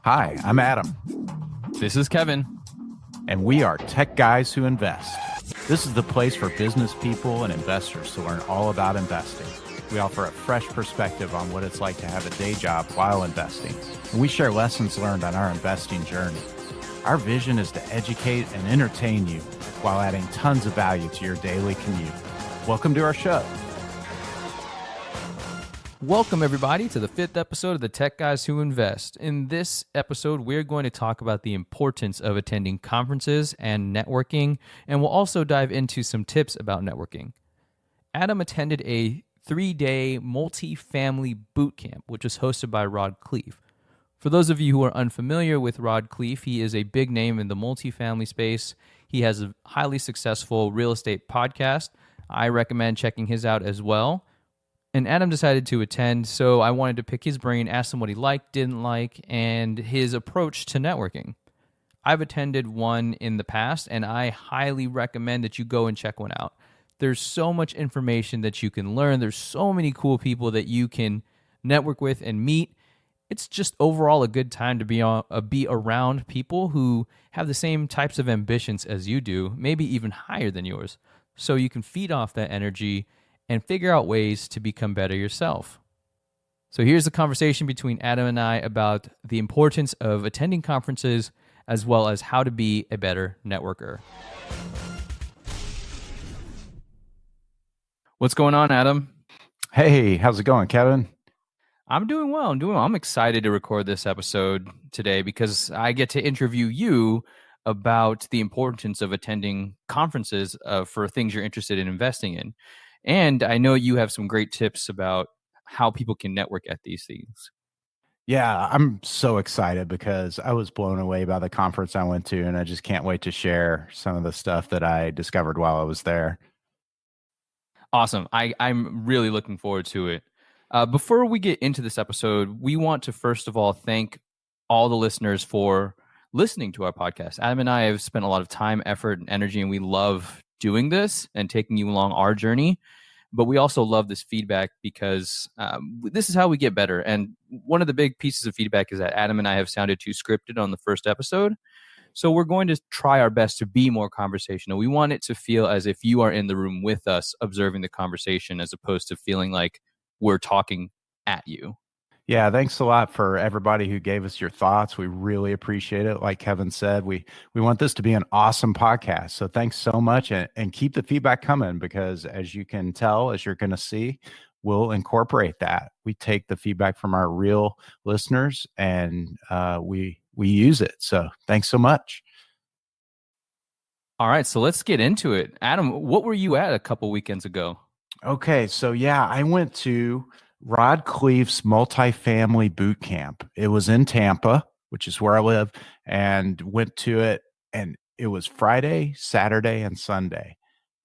Hi, I'm Adam, This is Kevin. and we are Tech Guys Who Invest. This is the place for business people and investors to learn all about investing. We offer a fresh perspective on what it's like to have a day job while investing, and we share lessons learned on our investing journey. Our vision is to educate and entertain you while adding tons of value to your daily commute. Welcome to our show. Welcome, everybody, to the 5th episode of the Tech Guys Who Invest. In this episode, we're going to talk about the importance of attending conferences and networking, and we'll also dive into some tips about networking. Adam attended a 3-day multifamily bootcamp, which was hosted by Khleif. For those of you who are unfamiliar with Khleif, he is a big name in the multifamily space. He has a highly successful real estate podcast. I recommend checking his out as well. And Adam decided to attend, so I wanted to pick his brain, ask him what he liked, didn't like, and his approach to networking. I've attended one in the past, and I highly recommend that you go and check one out. There's so much information that you can learn. There's so many cool people that you can network with and meet. It's just overall a good time to be around people who have the same types of ambitions as you do, maybe even higher than yours. So you can feed off that energy and figure out ways to become better yourself. So here's the conversation between Adam and I about the importance of attending conferences as well as how to be a better networker. What's going on, Adam? Hey, how's it going, Kevin? I'm doing well. I'm excited to record this episode today because I get to interview you about the importance of attending conferences for things you're interested in investing in. And I know you have some great tips about how people can network at these things. Yeah, I'm so excited because I was blown away by the conference I went to, and I just can't wait to share some of the stuff that I discovered while I was there. Awesome. I'm really looking forward to it. Before we get into this episode, we want to first of all thank all the listeners for listening to our podcast. Adam and I have spent a lot of time, effort, and energy, and we love doing this and taking you along our journey. But we also love this feedback because this is how we get better. And one of the big pieces of feedback is that Adam and I have sounded too scripted on the first episode. So we're going to try our best to be more conversational. We want it to feel as if you are in the room with us observing the conversation as opposed to feeling like we're talking at you. Yeah, thanks a lot for everybody who gave us your thoughts. We really appreciate it. Like Kevin said, we want this to be an awesome podcast. So thanks so much, and keep the feedback coming because as you can tell, as you're going to see, we'll incorporate that. We take the feedback from our real listeners and we use it. So thanks so much. All right, so let's get into it. Adam, what were you at a couple weekends ago? Okay, so yeah, I went to Khleif's Multifamily Bootcamp. It was in Tampa, which is where I live, and went to it. And it was Friday, Saturday, and Sunday.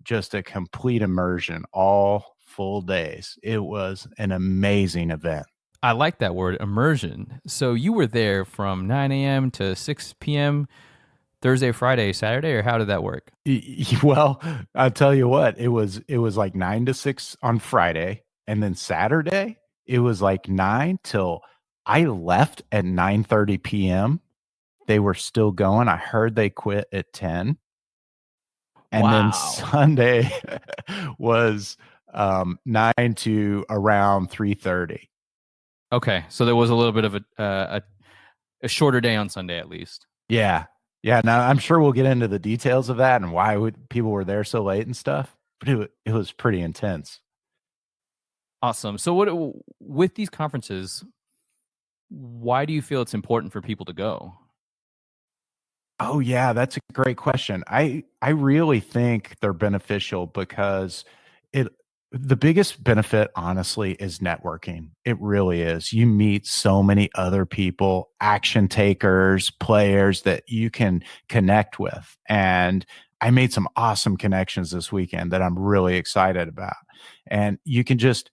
Just a complete immersion, all full days. It was an amazing event. I like that word, immersion. So you were there from 9 a.m. to 6 p.m. Thursday, Friday, Saturday, or how did that work? Well, I'll tell you what, it was like 9 to 6 on Friday. And then Saturday, it was like 9 till I left at 9:30 p.m. They were still going. I heard they quit at 10. And then Sunday was 9 to around 3:30. Okay, so there was a little bit of a shorter day on Sunday at least. Yeah. Yeah, now I'm sure we'll get into the details of that and why people were there so late and stuff, but it was pretty intense. Awesome. So with these conferences, why do you feel it's important for people to go? Oh yeah, that's a great question. I really think they're beneficial because the biggest benefit honestly is networking. It really is. You meet so many other people, action takers, players that you can connect with. And I made some awesome connections this weekend that I'm really excited about. And you can just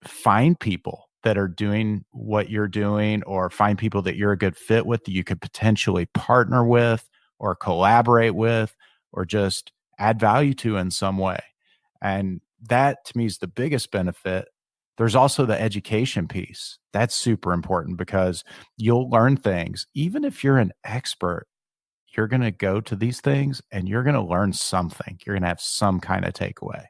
find people that are doing what you're doing or find people that you're a good fit with that you could potentially partner with or collaborate with or just add value to in some way. And that to me is the biggest benefit. There's also the education piece. That's super important because you'll learn things. Even if you're an expert, you're going to go to these things and you're going to learn something. You're going to have some kind of takeaway.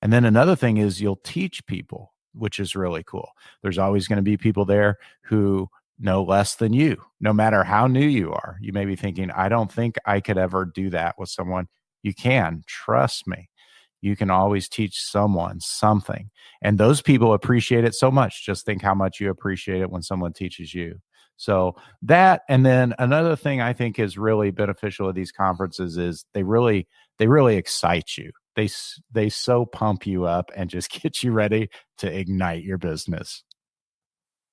And then another thing is you'll teach people, which is really cool. There's always going to be people there who know less than you, no matter how new you are. You may be thinking, I don't think I could ever do that with someone. You can, trust me. You can always teach someone something. And those people appreciate it so much. Just think how much you appreciate it when someone teaches you. So that, and then another thing I think is really beneficial at these conferences is they really excite you. They so pump you up and just get you ready to ignite your business.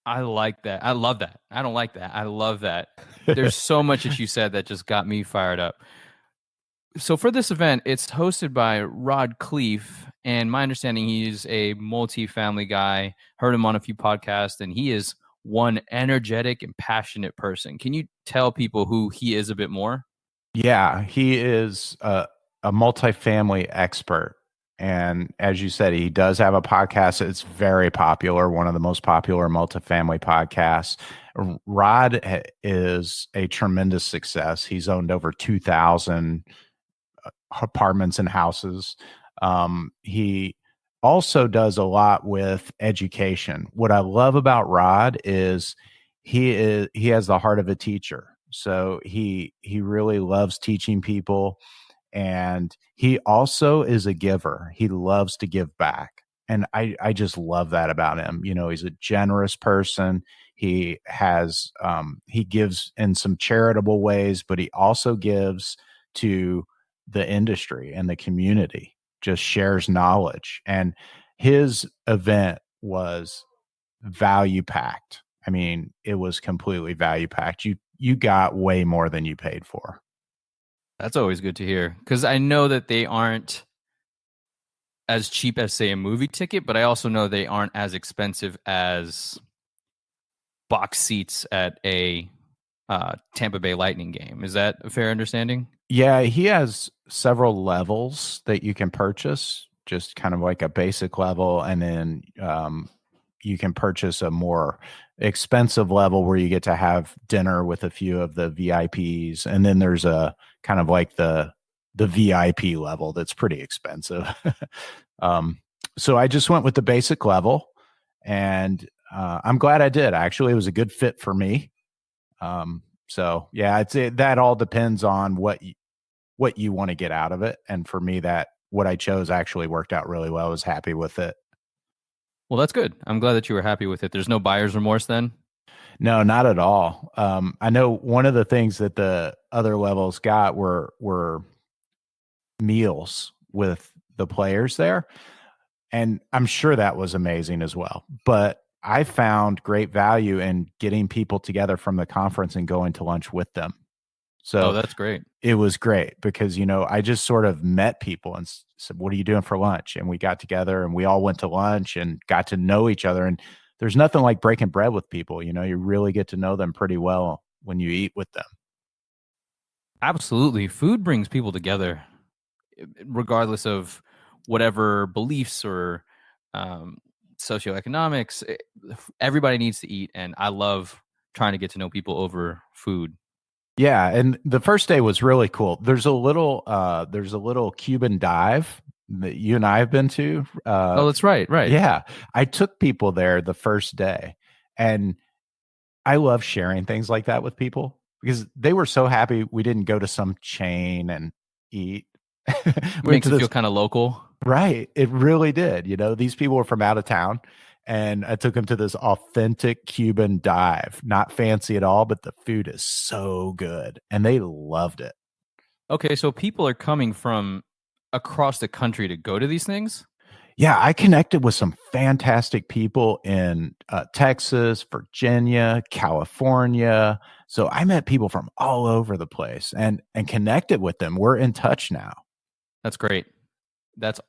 I like that. I love that. I don't like that. I love that. There's so much that you said that just got me fired up. So for this event, it's hosted by Rod Khleif, and my understanding he's a multifamily guy. Heard him on a few podcasts, and he is one energetic and passionate person. Can you tell people who he is a bit more? Yeah, he is a multifamily expert. And as you said, he does have a podcast. It's very popular, one of the most popular multifamily podcasts. Rod is a tremendous success. He's owned over 2,000 apartments and houses. He also does a lot with education. What I love about Rod is he has the heart of a teacher. So he really loves teaching people, and he also is a giver. He loves to give back. And I just love that about him. You know, he's a generous person. He gives in some charitable ways, but he also gives to the industry and the community, just shares knowledge. And his event was value packed. I mean, it was completely value packed. You got way more than you paid for. That's always good to hear because I know that they aren't as cheap as, say, a movie ticket, but I also know they aren't as expensive as box seats at a Tampa Bay Lightning game. Is that a fair understanding? Yeah, he has several levels that you can purchase, just kind of like a basic level, and then you can purchase a more expensive level where you get to have dinner with a few of the VIPs, and then there's a kind of like the VIP level that's pretty expensive. um, so I just went with the basic level, and I'm glad I did. Actually, it was a good fit for me. So yeah, that all depends on what you want to get out of it. And for me, that what I chose actually worked out really well. I was happy with it. Well, that's good. I'm glad that you were happy with it. There's no buyer's remorse then? No, not at all. I know one of the things that the other levels got were meals with the players there. And I'm sure that was amazing as well. But I found great value in getting people together from the conference and going to lunch with them. Oh, So that's great. it was great because, I just sort of met people and said, what are you doing for lunch? And we got together and we all went to lunch and got to know each other. And there's nothing like breaking bread with people. You really get to know them pretty well when you eat with them. Absolutely. Food brings people together, regardless of whatever beliefs or um, socioeconomics. Everybody needs to eat. And I love trying to get to know people over food. Yeah, and the first day was really cool. There's a little Cuban dive that you and I have been to. Oh, that's right. Right. Yeah, I took people there the first day, and I love sharing things like that with people because they were so happy we didn't go to some chain and eat. We went Makes to it feel this. kind of local. Right. It really did. These people were from out of town, and I took them to this authentic Cuban dive. Not fancy at all, but the food is so good, and they loved it. Okay. So people are coming from across the country to go to these things. Yeah, I connected with some fantastic people in Texas, Virginia, California. So I met people from all over the place and connected with them. We're in touch now. That's great. That's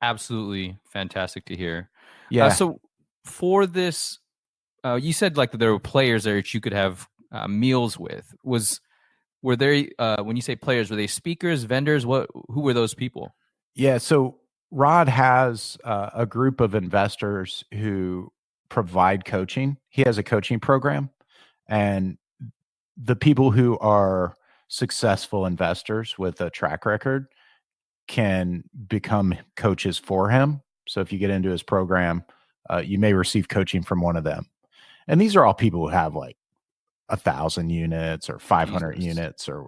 absolutely fantastic to hear. Yeah. So for this, you said like that there were players there that you could have meals with. Were there when you say players, were they speakers, vendors? Who were those people? Yeah, so Rod has a group of investors who provide coaching. He has a coaching program, and the people who are successful investors with a track record can become coaches for him. So if you get into his program, you may receive coaching from one of them. And these are all people who have like 1,000 units or 500 Jesus. units or,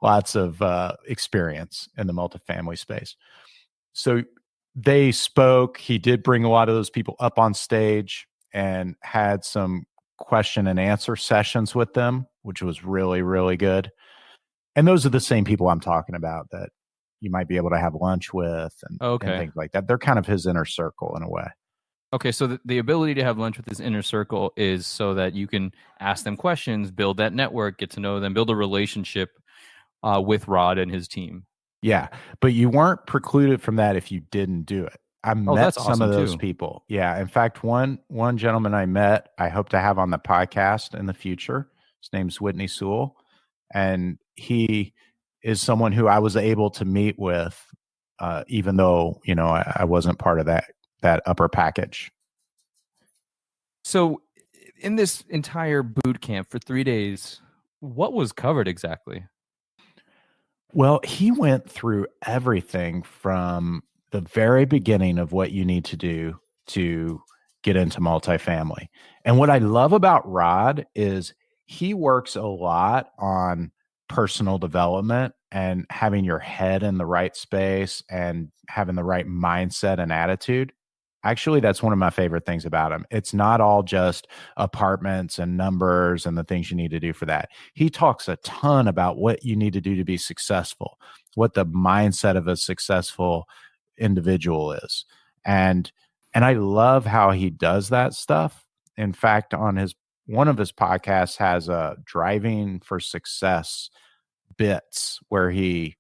lots of experience in the multifamily space. So they spoke. He did bring a lot of those people up on stage and had some question and answer sessions with them, which was really, really good. And those are the same people I'm talking about that you might be able to have lunch with and Okay. things like that. They're kind of his inner circle in a way. Okay, so the ability to have lunch with this inner circle is so that you can ask them questions, build that network, get to know them, build a relationship with Rod and his team. Yeah, but you weren't precluded from that if you didn't do it. I Oh, that's met some awesome of those too. people. Yeah, in fact, one gentleman I met, I hope to have on the podcast in the future. His name's Whitney Sewell, and he is someone who I was able to meet with, even though I wasn't part of that upper package. So, in this entire boot camp for 3 days, what was covered exactly? Well, he went through everything from the very beginning of what you need to do to get into multifamily. And what I love about Rod is he works a lot on personal development and having your head in the right space and having the right mindset and attitude. Actually, that's one of my favorite things about him. It's not all just apartments and numbers and the things you need to do for that. He talks a ton about what you need to do to be successful, what the mindset of a successful individual is. And I love how he does that stuff. In fact, on his one of his podcasts has a driving for success bits where he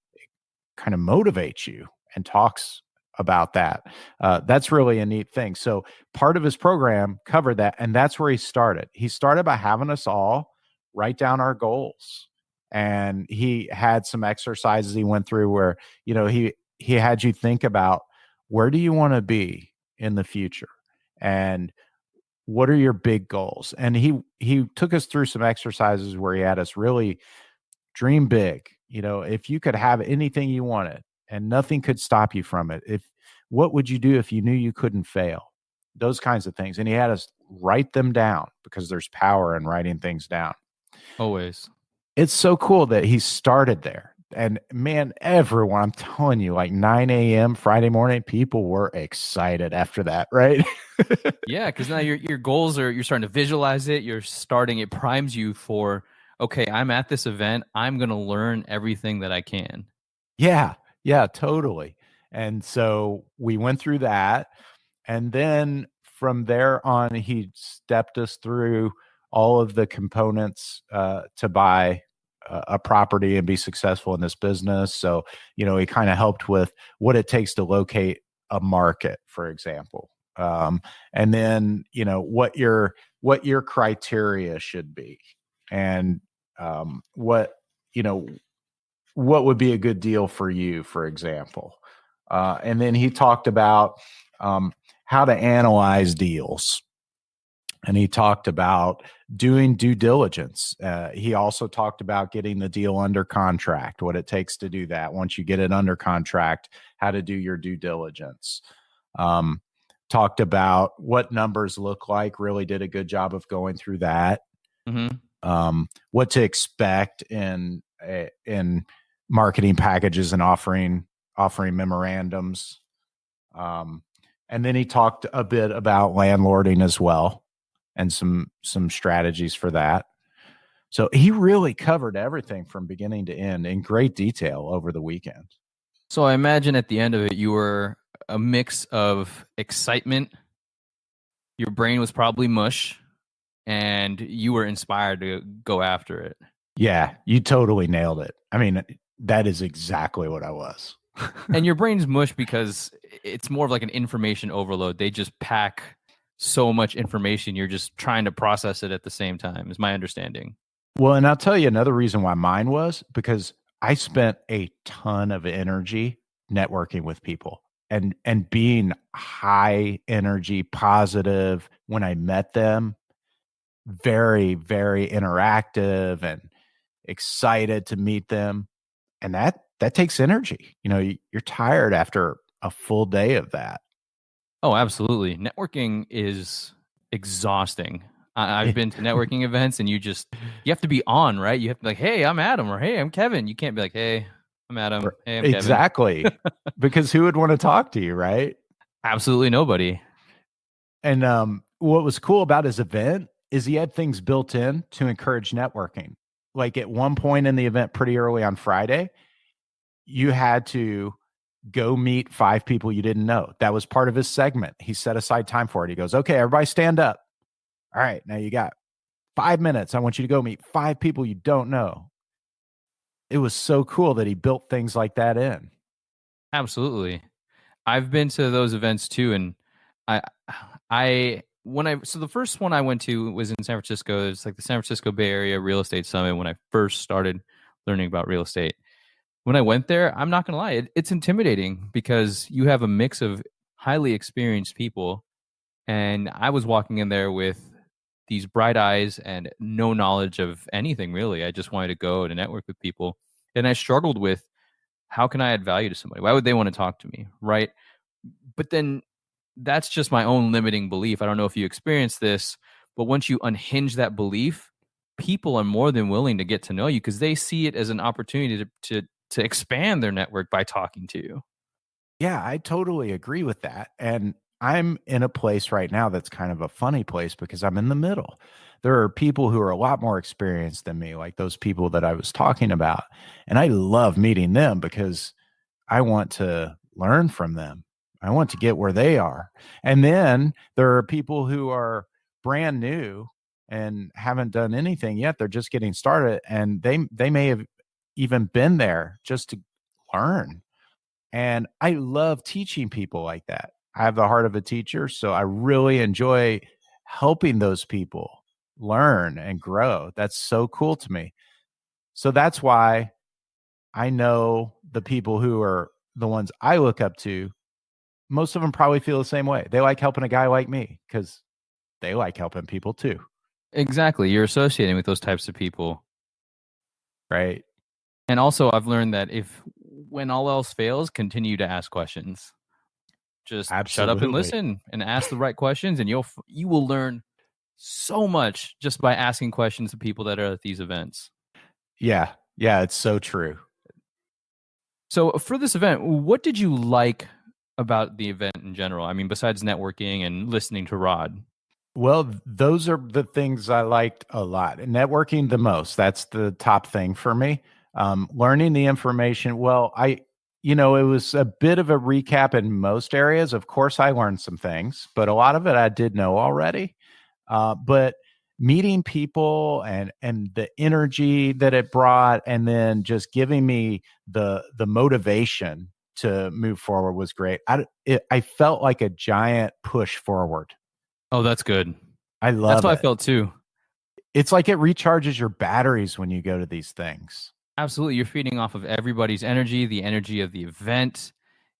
kind of motivates you and talks about that. That's really a neat thing. So part of his program covered that, and that's where he started. He started by having us all write down our goals, and he had some exercises he went through where he had you think about where do you want to be in the future, and what are your big goals. And he took us through some exercises where he had us really dream big. If you could have anything you wanted and nothing could stop you from it, if what would you do if you knew you couldn't fail? Those kinds of things. And he had us write them down because there's power in writing things down. Always. It's so cool that he started there. And man, everyone, I'm telling you, like 9 a.m. Friday morning, people were excited after that, right? Yeah, because now your goals are, you're starting to visualize it. You're starting, it primes you for, okay, I'm at this event. I'm going to learn everything that I can. Yeah, yeah, totally. And so we went through that. And then from there on, he stepped us through all of the components to buy a property and be successful in this business. So, he kind of helped with what it takes to locate a market, for example. And then, what your criteria should be, and you know, what would be a good deal for you, for example. And then he talked about how to analyze deals. And he talked about doing due diligence. He also talked about getting the deal under contract, what it takes to do that. Once you get it under contract, how to do your due diligence. Talked about what numbers look like, really did a good job of going through that. What to expect in marketing packages and offering memorandums. And then he talked a bit about landlording as well and some strategies for that. So he really covered everything from beginning to end in great detail over the weekend. So I imagine at the end of it, you were a mix of excitement. Your brain was probably mush, and you were inspired to go after it. Yeah, you totally nailed it. I mean, that is exactly what I was. And your brain's mush because it's more of like an information overload. They just pack so much information. You're just trying to process it at the same time, is my understanding. Well, and I'll tell you another reason why mine was because I spent a ton of energy networking with people and being high energy, positive when I met them, very, very interactive and excited to meet them. And that takes energy. You're tired after a full day of that. Oh, absolutely. Networking is exhausting. I've been to networking events and you have to be on, right? You have to be like, hey, I'm Adam, or hey, I'm Kevin. You can't be like, hey, I'm Adam. Hey, I'm Kevin. Exactly. Because who would want to talk to you, right? Absolutely nobody. And what was cool about his event is he had things built in to encourage networking. Like at one point in the event, pretty early on Friday, you had to go meet 5 people you didn't know. That was part of his segment. He set aside time for it. He goes, okay, everybody stand up. All right, now you got 5 minutes. I want you to go meet 5 people you don't know. It was so cool that he built things like that in. Absolutely. I've been to those events too, and I, so the first one I went to was in San Francisco. It's like the San Francisco Bay Area Real Estate Summit when I first started learning about real estate. When I went there, I'm not gonna lie, it's intimidating because you have a mix of highly experienced people, and I was walking in there with these bright eyes and no knowledge of anything really. I just wanted to go to network with people, and I struggled with how can I add value to somebody? Why would they want to talk to me, right? But then that's just my own limiting belief. I don't know if you experienced this, but once you unhinge that belief, people are more than willing to get to know you because they see it as an opportunity to expand their network by talking to you. Yeah, I totally agree with that. And I'm in a place right now that's kind of a funny place because I'm in the middle. There are people who are a lot more experienced than me, like those people that I was talking about. And I love meeting them because I want to learn from them. I want to get where they are. And then there are people who are brand new and haven't done anything yet. They're just getting started and they may have even been there just to learn. And I love teaching people like that. I have the heart of a teacher, so I really enjoy helping those people learn and grow. That's so cool to me. So that's why I know the people who are the ones I look up to, most of them probably feel the same way. They like helping a guy like me because they like helping people too, Exactly. You're associating with those types of people. right? And also, I've learned that if when all else fails, continue to ask questions. Just shut up and Absolutely. listen and ask the right questions, and you will learn so much just by asking questions to people that are at these events. Yeah. Yeah. It's so true. So for this event, what did you like about the event in general? I mean, besides networking and listening to Rod. Well, those are the things I liked a lot. Networking the most. That's the top thing for me. Learning the information. Well, it was a bit of a recap in most areas. Of course, I learned some things, but a lot of it I did know already. But meeting people and the energy that it brought, and then just giving me the motivation to move forward was great. I felt like a giant push forward. Oh, that's good. I That's love what I it. felt too. It's like it recharges your batteries when you go to these things. Absolutely. You're feeding off of everybody's energy, the energy of the event.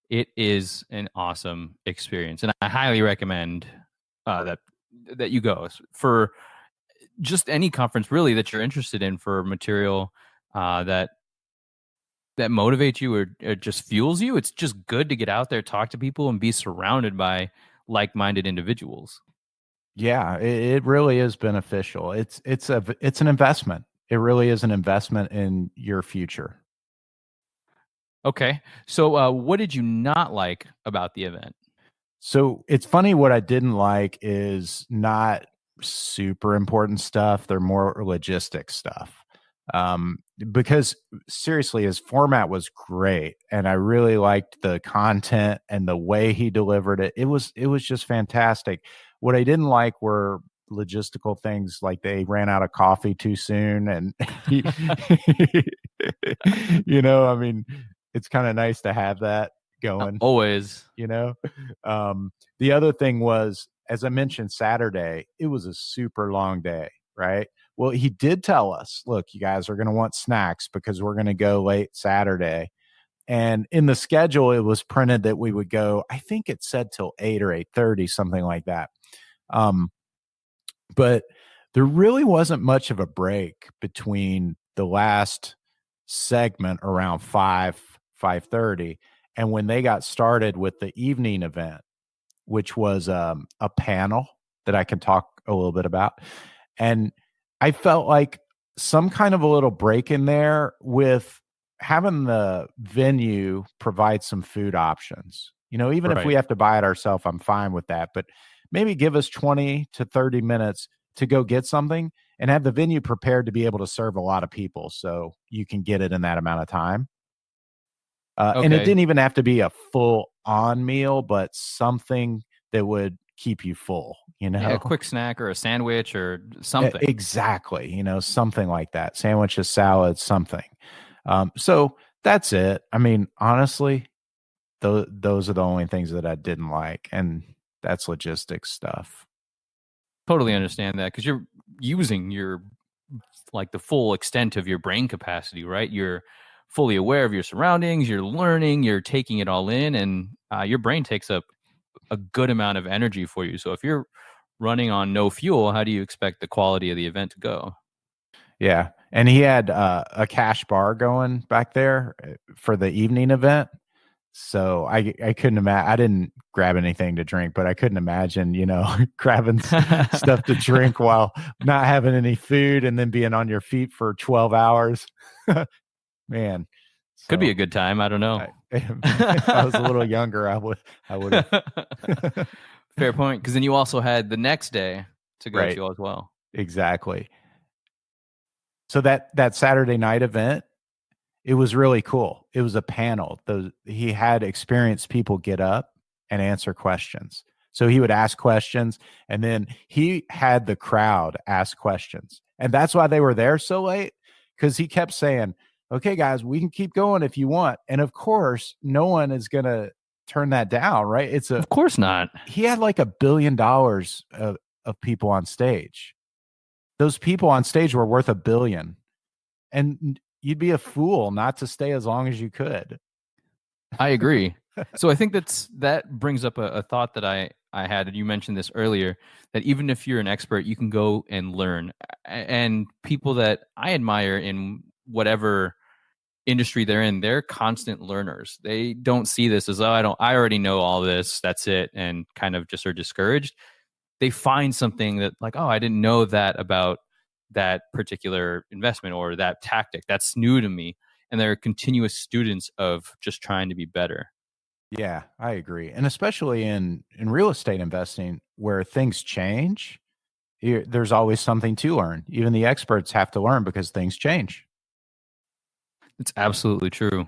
It is an awesome experience. And I highly recommend that you go for just any conference really that you're interested in for material that motivates you or just fuels you. It's just good to get out there, talk to people, and be surrounded by like-minded individuals. Yeah, it really is beneficial. It's an investment. It really is an investment in your future. Okay. So, what did you not like about the event? So it's funny, what I didn't like is not super important stuff. They're more logistic stuff. Um, because seriously, his format was great, and I really liked the content and the way he delivered it. It was just fantastic. What I didn't like were logistical things, like they ran out of coffee too soon, and he, I mean, it's kind of nice to have that going Always. you know the other thing was, as I mentioned, Saturday, it was a super long day, right? Well, he did tell us, look, you guys are going to want snacks because we're going to go late Saturday. And in the schedule, it was printed that we would go, I think it said till 8 or 8:30, something like that. But there really wasn't much of a break between the last segment around 5:30 and when they got started with the evening event, which was a panel that I can talk a little bit about. And I felt like some kind of a little break in there with having the venue provide some food options. Even if we Right. have to buy it ourselves, I'm fine with that. But maybe give us 20 to 30 minutes to go get something and have the venue prepared to be able to serve a lot of people so you can get it in that amount of time. And it Okay. didn't even have to be a full on meal, but something that would keep you full, Yeah, a quick snack or a sandwich or something. Exactly. Something like that. Sandwiches, salads, something. So that's it. I mean, honestly, those are the only things that I didn't like. And that's logistics stuff. Totally understand that because you're using your like the full extent of your brain capacity, right? You're fully aware of your surroundings, you're learning, you're taking it all in, and your brain takes up a good amount of energy for you. So if you're running on no fuel, how do you expect the quality of the event to go? Yeah. And he had a cash bar going back there for the evening event. So I couldn't imagine. I didn't grab anything to drink, but I couldn't imagine, grabbing stuff to drink while not having any food and then being on your feet for 12 hours. Man, Could be so a good time. I don't know. if I was a little younger, I would have. Fair point. Because then you also had the next day to go Right. to as well. Exactly. So that Saturday night event, it was really cool. It was a panel. He had experienced people get up and answer questions. So he would ask questions and then he had the crowd ask questions. And that's why they were there so late, because he kept saying, okay, guys, we can keep going if you want. And of course, no one is going to turn that down, right? Of course not. He had like $1 billion of people on stage. Those people on stage were worth $1 billion. And you'd be a fool not to stay as long as you could. I agree. So I think that brings up a thought that I had, and you mentioned this earlier, that even if you're an expert, you can go and learn. And people that I admire in whatever industry they're in, they're constant learners. They don't see this as, oh, I already know all this, that's it, and kind of just are discouraged. They find something that like, oh, I didn't know that about that particular investment or that tactic. That's new to me. And they're continuous students of just trying to be better. Yeah, I agree. And especially in real estate investing where things change, there's always something to learn. Even the experts have to learn because things change. It's absolutely true.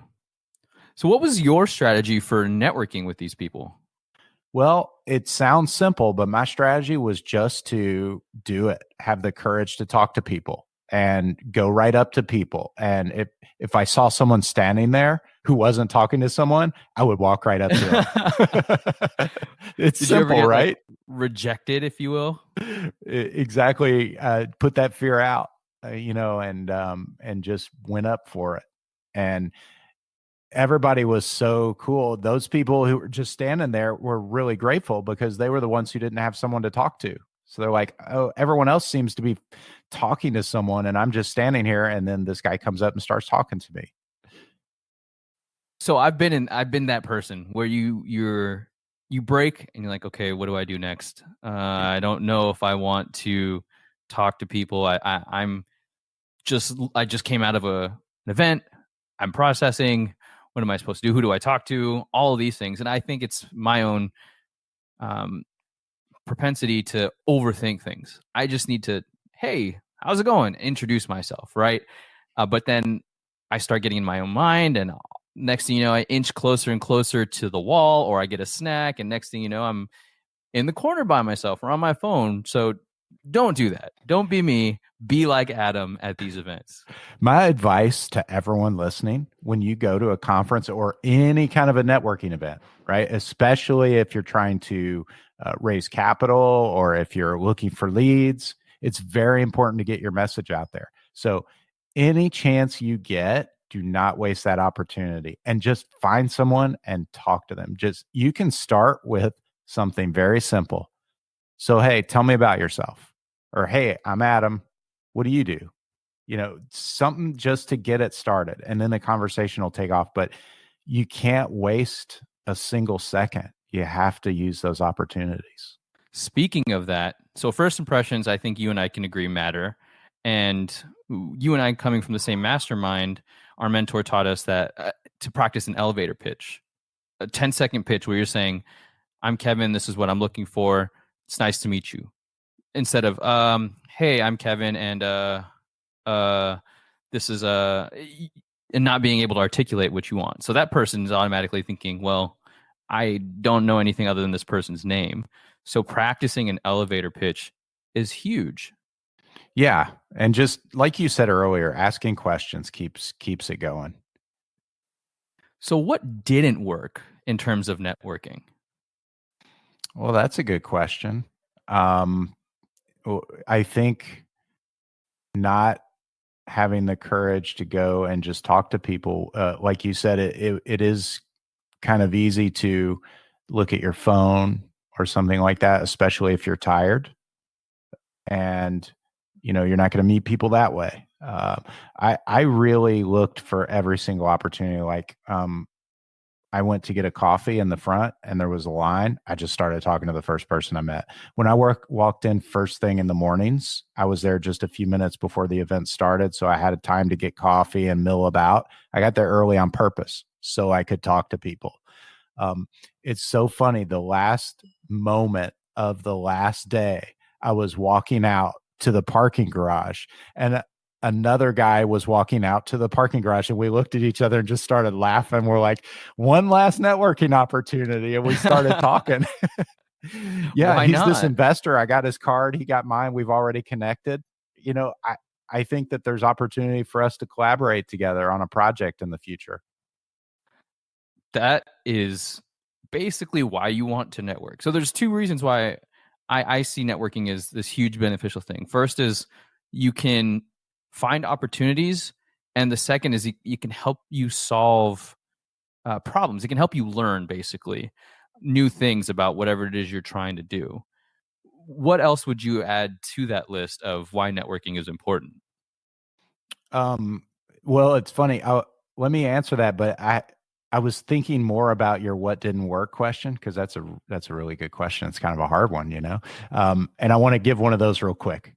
So what was your strategy for networking with these people? Well, it sounds simple, but my strategy was just to do it, have the courage to talk to people and go right up to people. And if I saw someone standing there who wasn't talking to someone, I would walk right up to them. It's Did simple, you ever get right? like rejected, if you will? Exactly. Put that fear out, and just went up for it. And everybody was so cool. Those people who were just standing there were really grateful because they were the ones who didn't have someone to talk to. So they're like, oh, everyone else seems to be talking to someone and I'm just standing here. And then this guy comes up and starts talking to me. So I've been that person where you break and you're like, okay, what do I do next? I don't know if I want to talk to people. I just came out of an event. I'm processing. What am I supposed to do? Who do I talk to? All of these things. And I think it's my own propensity to overthink things. I just need to, hey, how's it going? Introduce myself, right? But then I start getting in my own mind, and next thing you know, I inch closer and closer to the wall, or I get a snack, and next thing you know, I'm in the corner by myself or on my phone. So don't do that. Don't be me. Be like Adam at these events. My advice to everyone listening, when you go to a conference or any kind of a networking event, right? Especially if you're trying to raise capital or if you're looking for leads, it's very important to get your message out there. So any chance you get do not waste that opportunity and just find someone and talk to them. Just you can start with something very simple. So, hey, tell me about yourself. Or, hey, I'm Adam. What do you do? Something just to get it started. And then the conversation will take off. But you can't waste a single second. You have to use those opportunities. Speaking of that, so first impressions, I think you and I can agree matter. And you and I, coming from the same mastermind, our mentor taught us that to practice an elevator pitch, a 10-second pitch where you're saying, I'm Kevin, this is what I'm looking for. It's nice to meet you. Instead of, hey, I'm Kevin, and this is and not being able to articulate what you want. So that person is automatically thinking, well, I don't know anything other than this person's name. So practicing an elevator pitch is huge. Yeah, and just like you said earlier, asking questions keeps it going. So what didn't work in terms of networking? Well, that's a good question. I think not having the courage to go and just talk to people, like you said, it is kind of easy to look at your phone or something like that, especially if you're tired and you're not going to meet people that way. I really looked for every single opportunity. Like I went to get a coffee in the front and there was a line. I just started talking to the first person I met. When I walked in first thing in the mornings, I was there just a few minutes before the event started. So I had time to get coffee and mill about. I got there early on purpose so I could talk to people. It's so funny. The last moment of the last day, I was walking out to the parking garage and another guy was walking out to the parking garage and we looked at each other and just started laughing. We're like, one last networking opportunity. And we started talking. Yeah, Why he's not? this investor. I got his card. He got mine. We've already connected. I think that there's opportunity for us to collaborate together on a project in the future. That is basically why you want to network. So there's two reasons why I see networking as this huge beneficial thing. First is you can find opportunities, and the second is it can help you solve problems. It can help you learn basically new things about whatever it is you're trying to do. What else would you add to that list of why networking is important? Well, it's funny. Let me answer that, but I was thinking more about your what didn't work question because that's a really good question. It's kind of a hard one, and I want to give one of those real quick.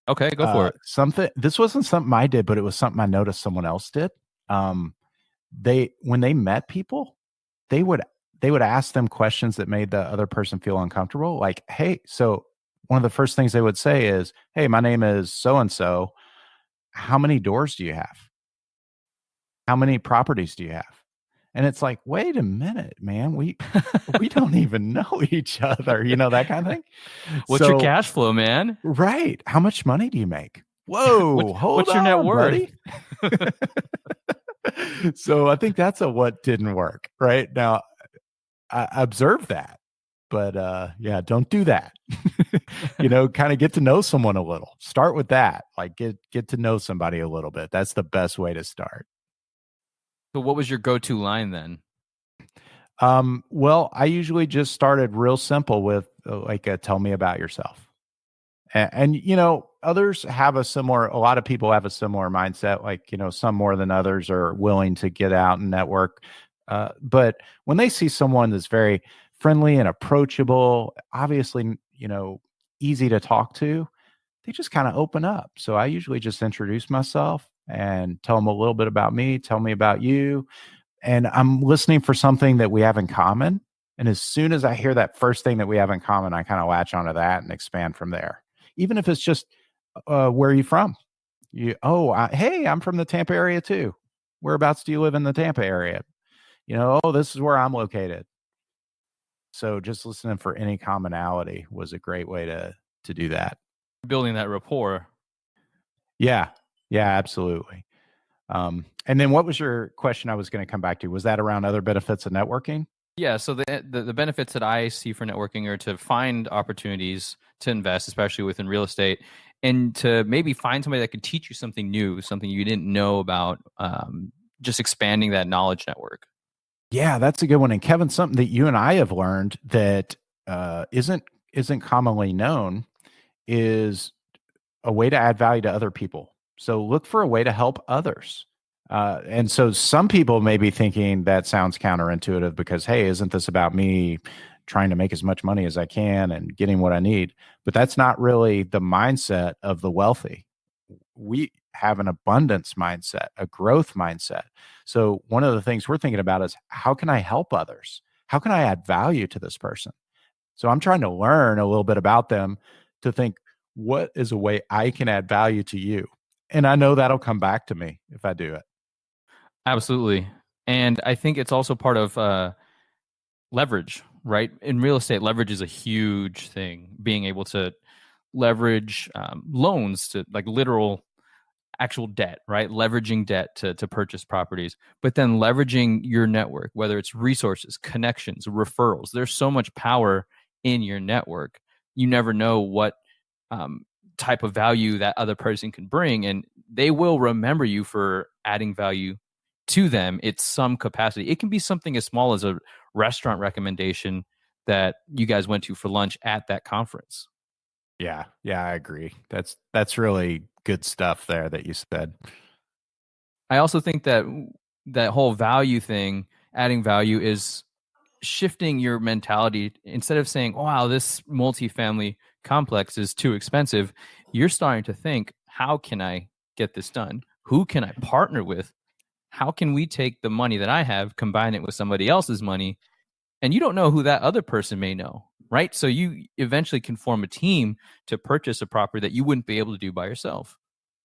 Okay, go for it. This wasn't something I did, but it was something I noticed someone else did. When they met people, they would ask them questions that made the other person feel uncomfortable. Like, hey, so one of the first things they would say is, hey, my name is so and so. How many doors do you have? How many properties do you have? And it's like, wait a minute, man, we don't even know each other, that kind of thing. What's your cash flow, man? Right. How much money do you make? Whoa, what's your net worth? Buddy? So I think that's what didn't work. Right now, I observe that, but yeah, don't do that. Kind of get to know someone a little. Start with that. Like get to know somebody a little bit. That's the best way to start. So what was your go-to line then? Well, I usually just started real simple with tell me about yourself. And others have a lot of people have a similar mindset, like, some more than others are willing to get out and network. But when they see someone that's very friendly and approachable, obviously, easy to talk to, they just kind of open up. So I usually just introduce myself and tell them a little bit about me, tell me about you. And I'm listening for something that we have in common. And as soon as I hear that first thing that we have in common, I kind of latch onto that and expand from there. Even if it's just, where are you from? Hey, I'm from the Tampa area too. Whereabouts do you live in the Tampa area? This is where I'm located. So just listening for any commonality was a great way to do that. Building that rapport. Yeah, absolutely. And then what was your question I was going to come back to? Was that around other benefits of networking? Yeah, so the benefits that I see for networking are to find opportunities to invest, especially within real estate, and to maybe find somebody that could teach you something new, something you didn't know about just expanding that knowledge network. Yeah, that's a good one. And Kevin, something that you and I have learned that isn't commonly known is a way to add value to other people. So look for a way to help others. And so some people may be thinking that sounds counterintuitive because, hey, isn't this about me trying to make as much money as I can and getting what I need? But that's not really the mindset of the wealthy. We have an abundance mindset, a growth mindset. So one of the things we're thinking about is how can I help others? How can I add value to this person? So I'm trying to learn a little bit about them to think, what is a way I can add value to you? And I know that'll come back to me if I do it. Absolutely. And I think it's also part of leverage, right? In real estate, leverage is a huge thing. Being able to leverage loans to like literal actual debt, right? Leveraging debt to purchase properties, but then leveraging your network, whether it's resources, connections, referrals. There's so much power in your network. You never know what type of value that other person can bring, and they will remember you for adding value to them. It's some capacity. It can be something as small as a restaurant recommendation that you guys went to for lunch at that conference. Yeah, I agree. That's really good stuff there that you said. I also think that that whole value thing, adding value, is shifting your mentality. Instead of saying, wow, this multifamily complex is too expensive, you're starting to think, how can I get this done? Who can I partner with? How can we take the money that I have, combine it with somebody else's money? And you don't know who that other person may know, right? So you eventually can form a team to purchase a property that you wouldn't be able to do by yourself.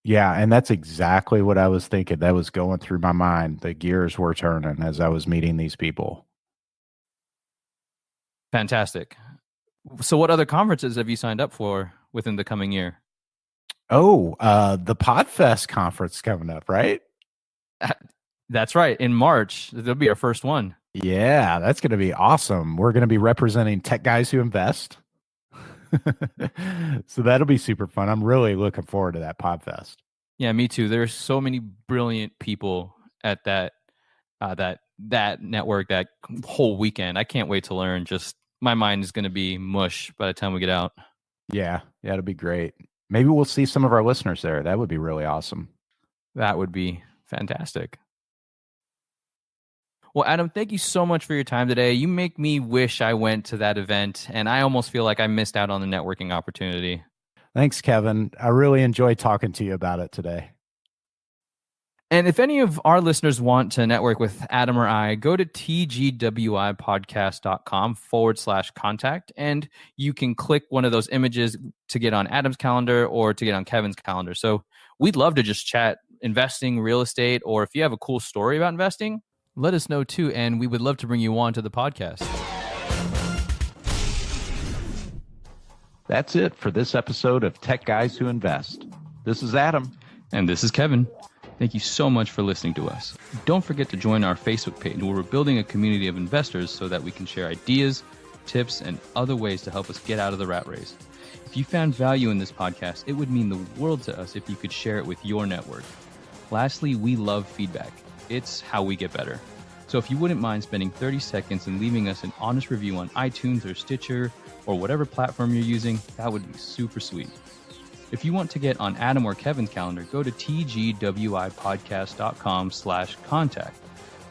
Yeah, and that's exactly what I was thinking. That was going through my mind. The gears were turning as I was meeting these people. Fantastic. So what other conferences have you signed up for within the coming year? Oh, the Podfest conference coming up, right? That's right. In March, that'll be our first one. Yeah, that's going to be awesome. We're going to be representing Tech Guys Who Invest. So that'll be super fun. I'm really looking forward to that Podfest. Yeah, me too. There's so many brilliant people at that network, that whole weekend. I can't wait to learn. Just my mind is going to be mush by the time we get out. Yeah, it'll be great. Maybe we'll see some of our listeners there. That would be really awesome. That would be fantastic. Well, Adam, thank you so much for your time today. You make me wish I went to that event, and I almost feel like I missed out on the networking opportunity. Thanks, Kevin. I really enjoyed talking to you about it today. And if any of our listeners want to network with Adam or I, go to tgwipodcast.com/contact, and you can click one of those images to get on Adam's calendar or to get on Kevin's calendar. So we'd love to just chat investing, real estate, or if you have a cool story about investing, let us know too, and we would love to bring you on to the podcast. That's it for this episode of Tech Guys Who Invest. This is Adam. And this is Kevin. Thank you so much for listening to us. Don't forget to join our Facebook page where we're building a community of investors so that we can share ideas, tips, and other ways to help us get out of the rat race. If you found value in this podcast, it would mean the world to us if you could share it with your network. Lastly, we love feedback. It's how we get better. So if you wouldn't mind spending 30 seconds and leaving us an honest review on iTunes or Stitcher or whatever platform you're using, that would be super sweet. If you want to get on Adam or Kevin's calendar, go to tgwipodcast.com/contact.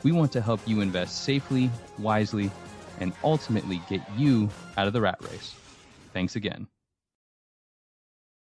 We want to help you invest safely, wisely, and ultimately get you out of the rat race. Thanks again.